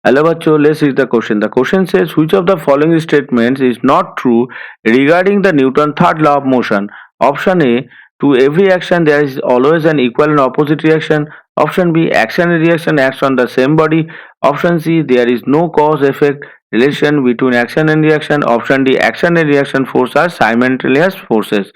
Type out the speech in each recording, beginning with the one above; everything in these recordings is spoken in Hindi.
Hello bachcho, let's read the question. The question says which of the following statements is not true regarding the Newton third law of motion? Option A, to every action there is always an equal and opposite reaction. Option B, action and reaction acts on the same body. Option C, there is no cause effect relation between action and reaction. Option D, action and reaction force are simultaneous forces.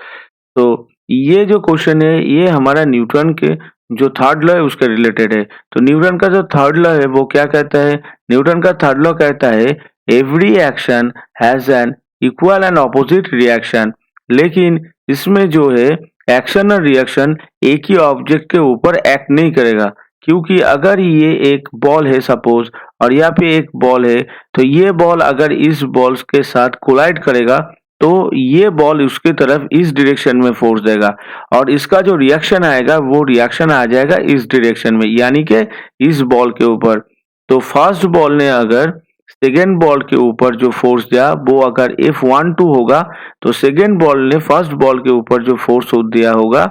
तो ये जो क्वेश्चन है ये हमारा न्यूटन के जो थर्ड लॉ है उसके रिलेटेड है। तो न्यूटन का जो थर्ड लॉ है वो क्या कहता है? न्यूटन का थर्ड लॉ कहता है every action has an equal and opposite reaction. लेकिन इसमें जो है एक्शन और रिएक्शन एक ही ऑब्जेक्ट के ऊपर एक्ट नहीं करेगा, क्योंकि अगर ये एक बॉल है सपोज और यहाँ पे एक बॉल है, तो ये बॉल अगर इस बॉल्स के साथ कोलाइड करेगा तो ये बॉल उसके तरफ इस डायरेक्शन में फोर्स देगा और इसका जो रिएक्शन आएगा वो रिएक्शन आ जाएगा इस डायरेक्शन में, यानी कि इस बॉल के ऊपर। तो फर्स्ट बॉल ने अगर सेकेंड बॉल के ऊपर जो फोर्स दिया वो अगर F12 होगा, तो सेकेंड बॉल ने फर्स्ट बॉल के ऊपर जो फोर्स दिया होगा,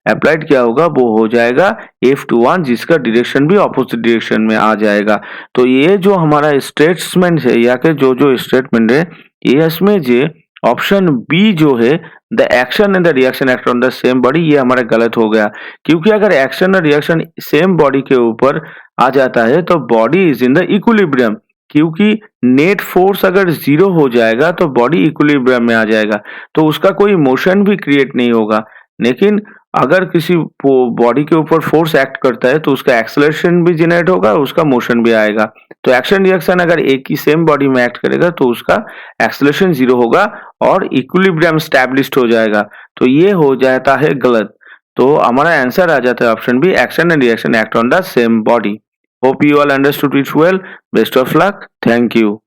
अप्लाइड किया होगा, वो हो जाएगा F21, जिसका डायरेक्शन भी ऑपोजिट डायरेक्शन में आ जाएगा। तो ये जो हमारा स्टेटमेंट है या कि जो स्टेटमेंट है ये इसमें जो ऑप्शन बी जो है the action and the reaction act on the same body, ये हमारा गलत हो गया, क्योंकि अगर एक्शन और रिएक्शन सेम बॉडी के ऊपर आ जाता है तो body is in the equilibrium, क्योंकि नेट फोर्स अगर जीरो हो जाएगा तो बॉडी इक्विलिब्रियम में आ जाएगा, तो उसका कोई मोशन भी क्रिएट नहीं होगा। लेकिन अगर किसी बॉडी के ऊपर फोर्स एक्ट करता है तो उसका एक्सेलरेशन भी जनरेट होगा, उसका मोशन भी आएगा। तो एक्शन रिएक्शन अगर एक ही सेम बॉडी में एक्ट करेगा तो उसका एक्सेलरेशन जीरो होगा और इक्विलिब्रियम स्टैब्लिश्ड हो जाएगा। तो ये हो जाता है गलत। तो हमारा आंसर आ जाता है option B, action and reaction act on the same body. Hope you all understood it well. Best of luck. Thank you.